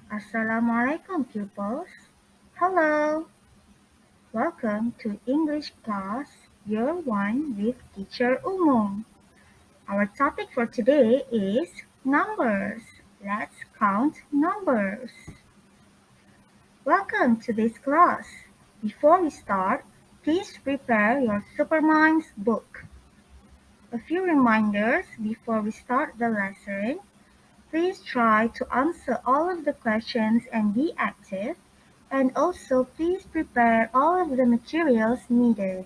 Assalamualaikum pupils. Hello. Welcome to English class year 1 with teacher Umum. Our topic for today is numbers. Let's count numbers. Welcome to this class. Before we start, please prepare your Superminds book. A few reminders before we start the lesson. Please try to answer all of the questions and be active. And also, please prepare all of the materials needed.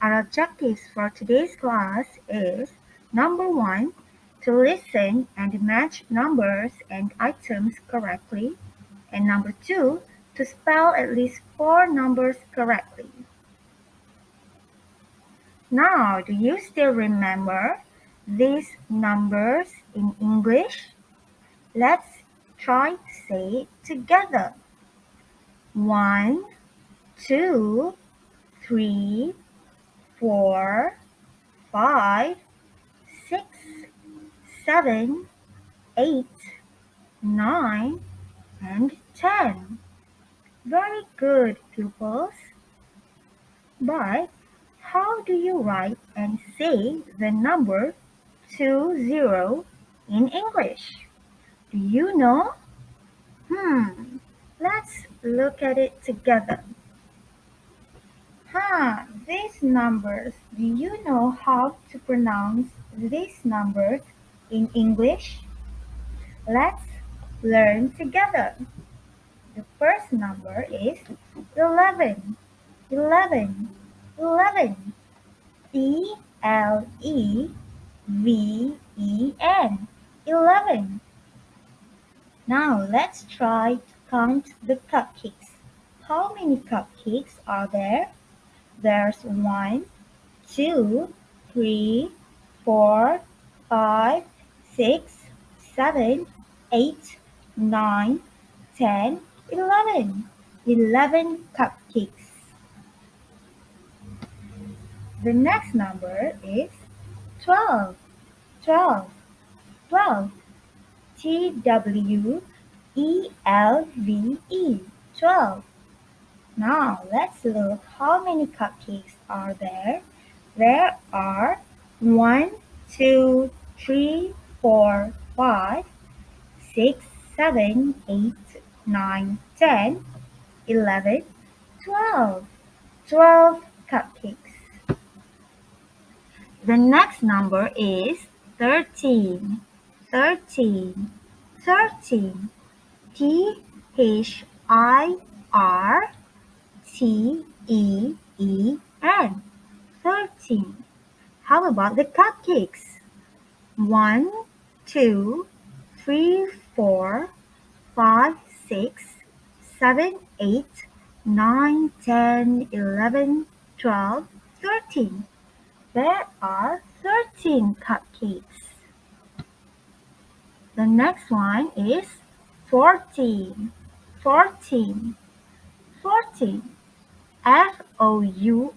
Our objectives for today's class is number 1, to listen and match numbers and items correctly. And number 2, to spell at least 4 numbers correctly. Now, do you still remember these numbers in English? Let's try to say it together. 1, 2, 3, 4, 5, 6, 7, 8, 9, and 10. Very good, pupils. But how do you write and say the number 20 in English? Do you know? Let's look at it together. These numbers. Do you know how to pronounce these numbers in English? Let's learn together. The first number is 11. 11. 11. E-L-E-V-E-N. 11. Now let's try to count the cupcakes. How many cupcakes are there? There's 1, 2, 3, 4, 5, 6, 7, 8, 9, 10, 11. 11 cupcakes. The next number is 12. 12. 12. T-W-E-L-V-E. 12. Now let's look how many cupcakes are there. There are 1, 2, 3, 4, 5, 6, 7, 8, 9, 10, 11, 12. 12 cupcakes. The next number is 13. 13. 13. T-H-I-R-T-E-E-N. 13. How about the cupcakes? 1, 2, 3, 4, 5, 6, 7, 8, 9, 10, 11, 12, 13. There are 13 cupcakes. The next one is 14. 14. 14. F-O-U-R-T-E-E-N.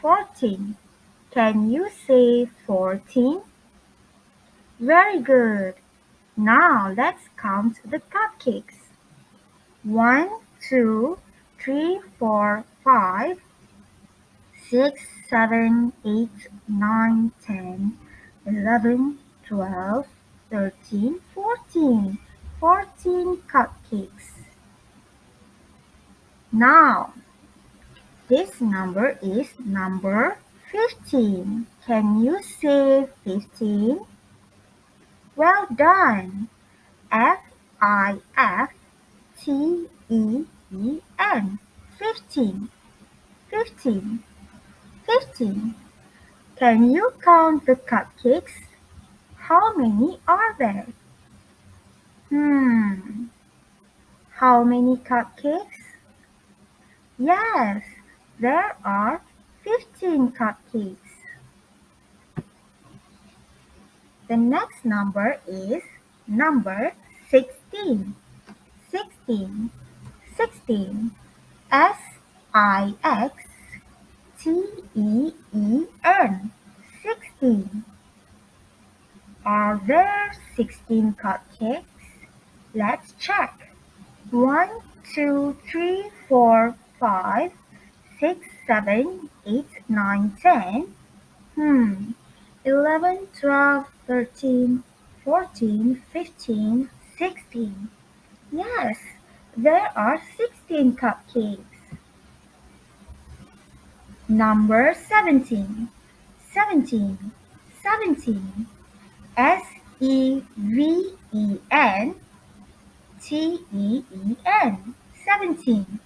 14. Can you say 14? Very good. Now let's count the cupcakes. 1, 2, 3, 4, 5, 6, 7, 8, 9, 10, 11, 12, 13, 14. 14 cupcakes. Now, this number is number 15. Can you say 15? Well done. F-I-F-T-E-E-N. 15. 15. 15. Can you count the cupcakes? How many are there? How many cupcakes? Yes, there are 15 cupcakes. The next number is number 16. 16. 16. S-I-X-T-E-E-N. 16. Are there 16 cupcakes? Let's check. 1, 2, 3, 4, 5, 6, 7, 8, 9, 10. 11, 12, 13, 14, 15, 16. Yes, there are 16 cupcakes. Number 17. 17. 17. SEVENTEEN. 17.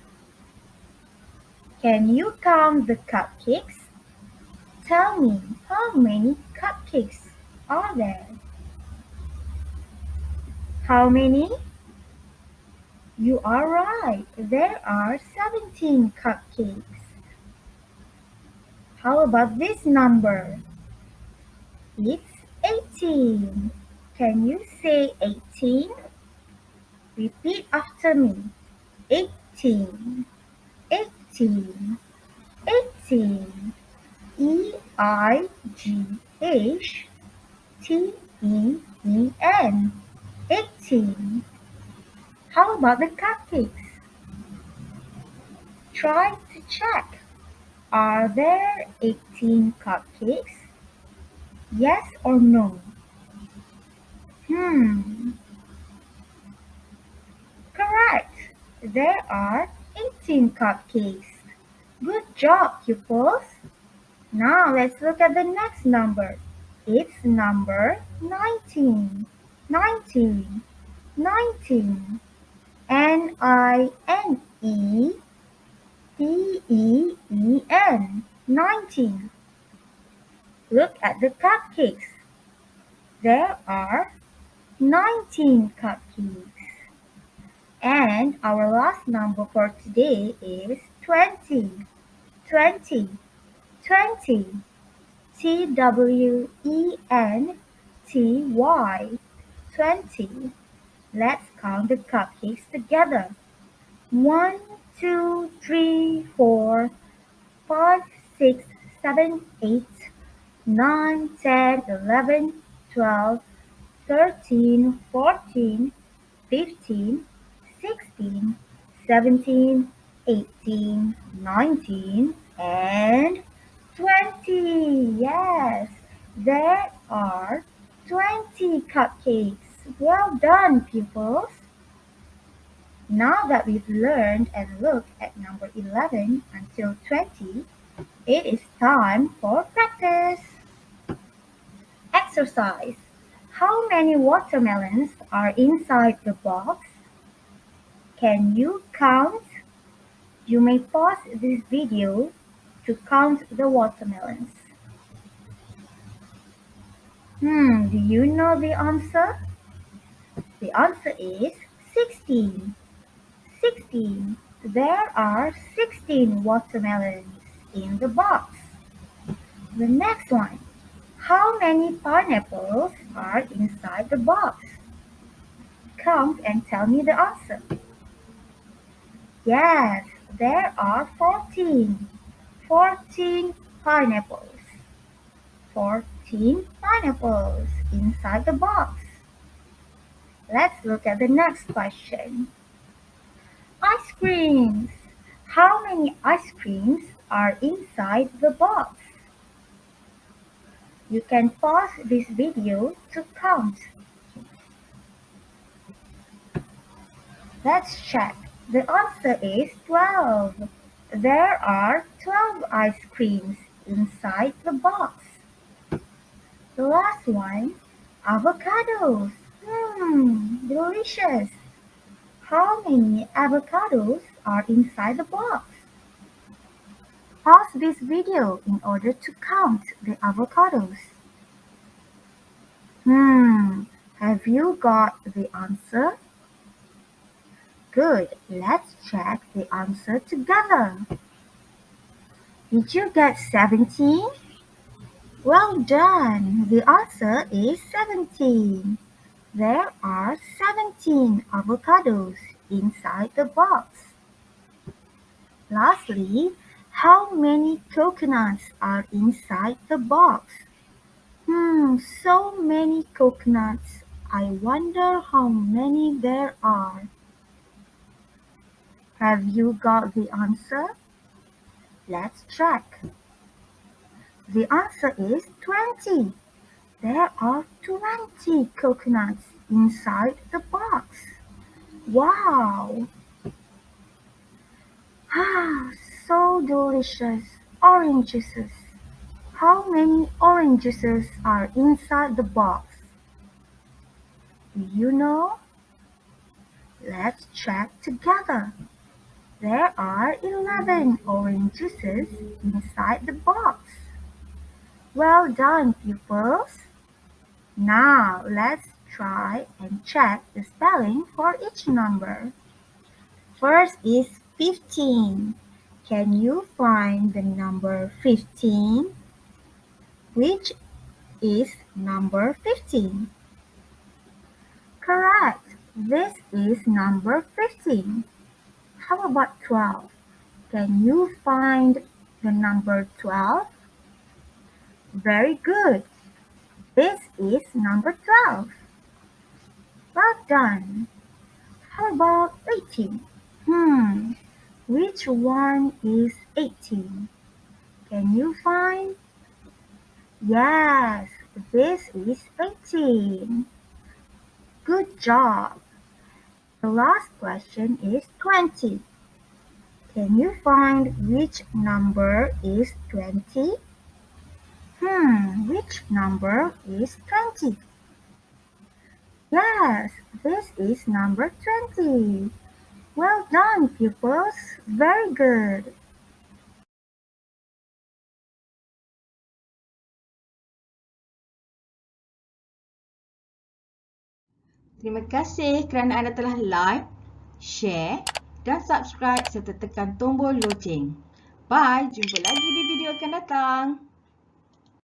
Can you count the cupcakes? Tell me, how many cupcakes are there? How many? You are right. There are 17 cupcakes. How about this number? It's 18. Can you say 18? Repeat after me. 18. 18. 18. EIGHTEEN. 18. How about the cupcakes? Try to check. Are there 18 cupcakes? Yes or no? Hmm, correct. There are 18 cupcakes. Good job, pupils. Now let's look at the next number. It's number 19. 19. 19. NINETEEN. 19. Look at the cupcakes. There are 19 cupcakes. And our last number for today is 20. 20. 20. TWENTY. 20. Let's count the cupcakes together. 1, 2, 3, 4, 5, 6, 7, 8, 9, 10, 11, 12, 13, 14, 15, 16, 17, 18, 19, and 20. Yes, there are 20 cupcakes. Well done, pupils. Now that we've learned and looked at number 11 until 20, it is time for practice. Exercise. How many watermelons are inside the box? Can you count? You may pause this video to count the watermelons. Do you know the answer? The answer is 16. 16. There are 16 watermelons in the box. The next one. How many pineapples are inside the box? Count and tell me the answer. Yes, there are 14. 14 pineapples. 14 pineapples inside the box. Let's look at the next question. Ice creams. How many ice creams are inside the box? You can pause this video to count. Let's check. The answer is 12. There are 12 ice creams inside the box. The last one, avocados. Delicious. How many avocados are inside the box? Pause this video in order to count the avocados. Have you got the answer? Good. Let's check the answer together. Did you get 17? Well done. The answer is 17. There are 17 avocados inside the box. Lastly, how many coconuts are inside the box? So many coconuts. I wonder how many there are. Have you got the answer? Let's check. The answer is 20. There are 20 coconuts inside the box. Wow! Ah, so delicious. Orange juices. How many orange juices are inside the box? Do you know? Let's check together. There are 11 orange juices inside the box. Well done, pupils. Now let's try and check the spelling for each number. First is 15. Can you find the number 15? Which is number 15? Correct. This is number 15. How about 12? Can you find the number 12? Very good. This is number 12. Well done. How about 18? Hmm, which one is 18? Can you find? Yes, this is 18. Good job. The last question is 20. Can you find which number is 20? Which number is 20? Yes, this is number 20. Well done, pupils. Very good. Terima kasih kerana anda telah like, share dan subscribe serta tekan tombol loceng. Bye, jumpa lagi di video akan datang.